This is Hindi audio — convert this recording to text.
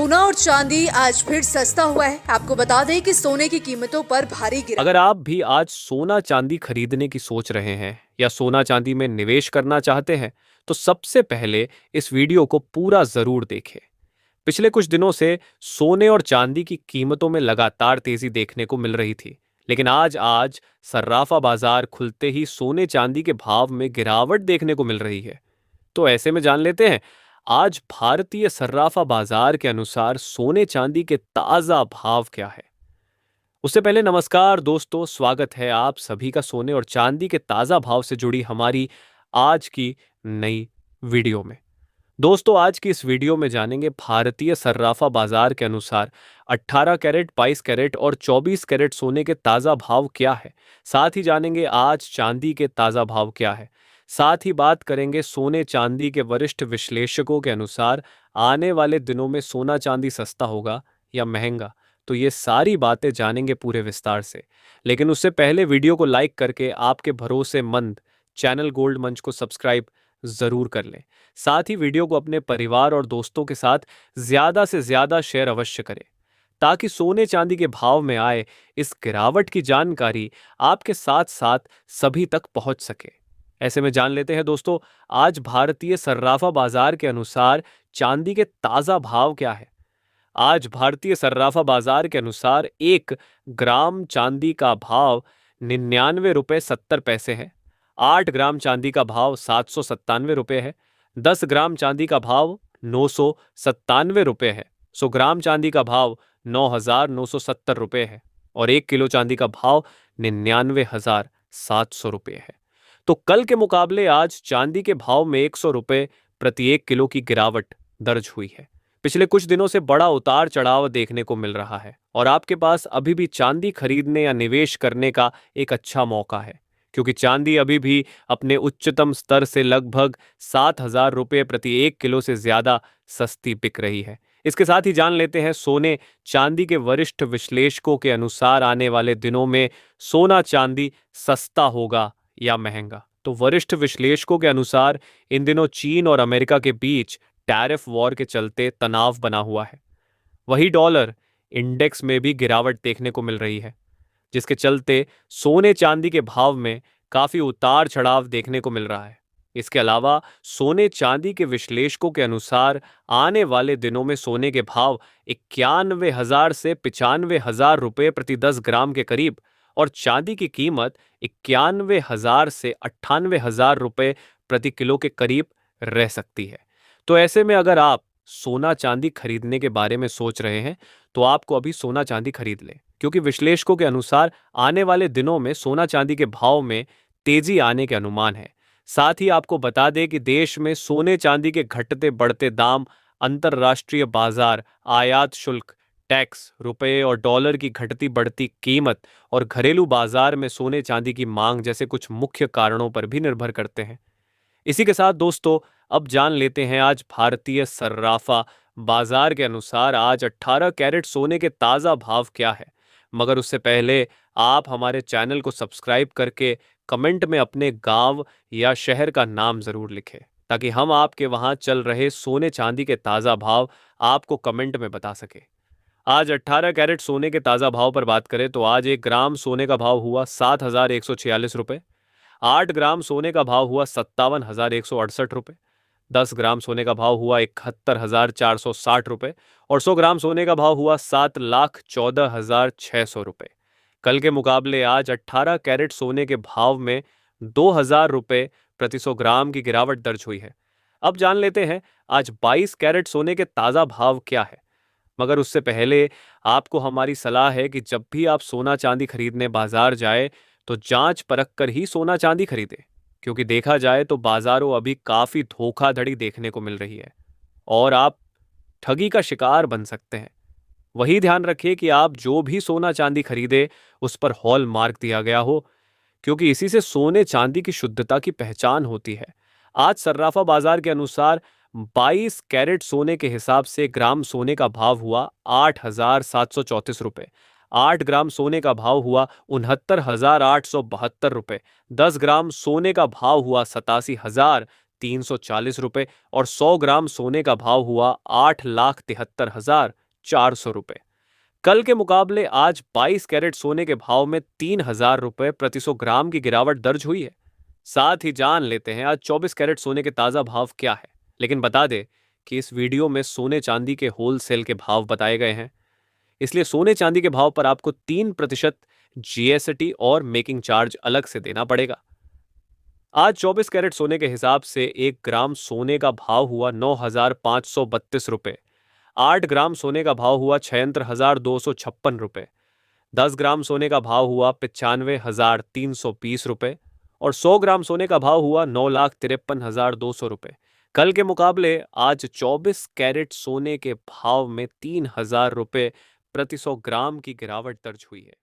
सोना और चांदी आज फिर सस्ता हुआ है। आपको बता दें कि सोने की कीमतों पर भारी गिरावट। अगर आप भी आज सोना चांदी खरीदने की सोच रहे हैं या सोना चांदी में निवेश करना चाहते हैं तो सबसे पहले इस वीडियो को पूरा जरूर देखें। पिछले कुछ दिनों से सोने और चांदी की कीमतों में लगातार तेजी देखने को मिल रही थी, लेकिन आज सर्राफा बाजार खुलते ही सोने चांदी के भाव में गिरावट देखने को मिल रही है। तो ऐसे में जान लेते हैं आज भारतीय सर्राफा बाजार के अनुसार सोने चांदी के ताजा भाव क्या है। उससे पहले नमस्कार दोस्तों, स्वागत है आप सभी का सोने और चांदी के ताजा भाव से जुड़ी हमारी आज की नई वीडियो में। दोस्तों, आज की इस वीडियो में जानेंगे भारतीय सर्राफा बाजार के अनुसार 18 कैरेट, 22 कैरेट और 24 कैरेट सोने के ताजा भाव क्या है। साथ ही जानेंगे आज चांदी के ताजा भाव क्या है। साथ ही बात करेंगे सोने चांदी के वरिष्ठ विश्लेषकों के अनुसार आने वाले दिनों में सोना चांदी सस्ता होगा या महंगा। तो ये सारी बातें जानेंगे पूरे विस्तार से, लेकिन उससे पहले वीडियो को लाइक करके आपके भरोसेमंद चैनल गोल्ड मंच को सब्सक्राइब जरूर कर लें। साथ ही वीडियो को अपने परिवार और दोस्तों के साथ ज्यादा से ज्यादा शेयर अवश्य करें, ताकि सोने चांदी के भाव में आए इस गिरावट की जानकारी आपके साथ साथ सभी तक पहुंच सके। ऐसे में जान लेते हैं दोस्तों, आज भारतीय सर्राफा बाजार के अनुसार चांदी के ताजा भाव क्या है। आज भारतीय सर्राफा बाजार के अनुसार 1 ग्राम चांदी का भाव 99 रुपये 70 पैसे है। 8 ग्राम चांदी का भाव 797 रुपये है। 10 ग्राम चांदी का भाव 997 रुपये है। 100 ग्राम चांदी का भाव 9,970 रुपये है और 1 किलो चांदी का भाव 99,700 रुपये है। तो कल के मुकाबले आज चांदी के भाव में 100 रुपये प्रति 1 किलो की गिरावट दर्ज हुई है। पिछले कुछ दिनों से बड़ा उतार चढ़ाव देखने को मिल रहा है और आपके पास अभी भी चांदी खरीदने या निवेश करने का एक अच्छा मौका है, क्योंकि चांदी अभी भी अपने उच्चतम स्तर से लगभग 7,000 रुपये प्रति 1 किलो से ज्यादा सस्ती बिक रही है। इसके साथ ही जान लेते हैं सोने चांदी के वरिष्ठ विश्लेषकों के अनुसार आने वाले दिनों में सोना चांदी सस्ता होगा या महंगा। तो वरिष्ठ विश्लेषकों के अनुसार इन दिनों चीन और अमेरिका के बीच टैरिफ वॉर के चलते तनाव बना हुआ है। वही डॉलर इंडेक्स में भी गिरावट देखने को मिल रही है, जिसके चलते सोने चांदी के भाव में काफी उतार चढ़ाव देखने को मिल रहा है। इसके अलावा सोने चांदी के विश्लेषकों के अनुसार आने वाले दिनों में सोने के भाव 91,000 से 95,000 रुपये प्रति 10 ग्राम के करीब और चांदी की कीमत 91,000 से 98,000 रुपये प्रति किलो के करीब रह सकती है। तो ऐसे में अगर आप सोना चांदी खरीदने के बारे में सोच रहे हैं तो आपको अभी सोना चांदी खरीद लें, क्योंकि विश्लेषकों के अनुसार आने वाले दिनों में सोना चांदी के भाव में तेजी आने के अनुमान है। साथ ही आपको बता दें कि देश में सोने चांदी के घटते बढ़ते दाम, अंतर्राष्ट्रीय बाजार, आयात शुल्क, टैक्स, रुपए और डॉलर की घटती बढ़ती कीमत और घरेलू बाजार में सोने चांदी की मांग जैसे कुछ मुख्य कारणों पर भी निर्भर करते हैं। इसी के साथ दोस्तों, अब जान लेते हैं आज भारतीय सर्राफा बाजार के अनुसार आज 18 कैरेट सोने के ताजा भाव क्या है। मगर उससे पहले आप हमारे चैनल को सब्सक्राइब करके कमेंट में अपने गांव या शहर का नाम जरूर लिखें, ताकि हम आपके वहां चल रहे सोने चांदी के ताजा भाव आपको कमेंट में बता सके। आज 18 कैरेट सोने के ताजा भाव पर बात करें तो आज 1 ग्राम सोने का भाव हुआ 7,146 रुपये। 8 ग्राम सोने का भाव हुआ 57,168 रुपये। 10 ग्राम सोने का भाव हुआ 71,460 रुपये और 100 ग्राम सोने का भाव हुआ 7,14,600 रुपये। कल के मुकाबले आज 18 कैरेट सोने के भाव में 2,000 रुपये प्रति 100 ग्राम की गिरावट दर्ज हुई है। अब जान लेते हैं आज 22 कैरेट सोने के ताजा भाव क्या है। मगर उससे पहले आपको हमारी सलाह है कि जब भी आप सोना चांदी खरीदने बाजार जाए तो जांच परख कर ही सोना चांदी खरीदे, क्योंकि देखा जाए तो बाजारों अभी काफी धोखाधड़ी देखने को मिल रही है और आप ठगी का शिकार बन सकते हैं। वही ध्यान रखिए कि आप जो भी सोना चांदी खरीदे उस पर हॉल मार्क दिया गया हो, क्योंकि इसी से सोने चांदी की शुद्धता की पहचान होती है। आज सर्राफा बाजार के अनुसार 22 कैरेट सोने के हिसाब से ग्राम सोने का भाव हुआ 8,734 रुपये। 8 ग्राम सोने का भाव हुआ 69,872 रुपये। 10 ग्राम सोने का भाव हुआ 87,000 ₹340 और 100 ग्राम सोने का भाव हुआ 8,73,400 रुपए। कल के मुकाबले आज 22 कैरेट सोने के भाव में 3,000 रुपए प्रति 100 ग्राम की गिरावट दर्ज हुई है। साथ ही जान लेते हैं आज 24 कैरेट सोने के ताजा भाव क्या है। लेकिन बता दे कि इस वीडियो में सोने चांदी के होलसेल के भाव बताए गए हैं, इसलिए सोने चांदी के भाव पर आपको 3% जीएसटी और मेकिंग चार्ज अलग से देना पड़ेगा। आज 24 कैरेट सोने के हिसाब से 1 ग्राम सोने का भाव हुआ 9,532 रुपए। 8 ग्राम सोने का भाव हुआ 76,256 रुपए। 10 ग्राम सोने का भाव हुआ 95,320 रुपए और 100 ग्राम सोने का भाव हुआ 9,53,200 रुपए। कल के मुकाबले आज 24 कैरेट सोने के भाव में 3,000 रुपए प्रति 100 ग्राम की गिरावट दर्ज हुई है।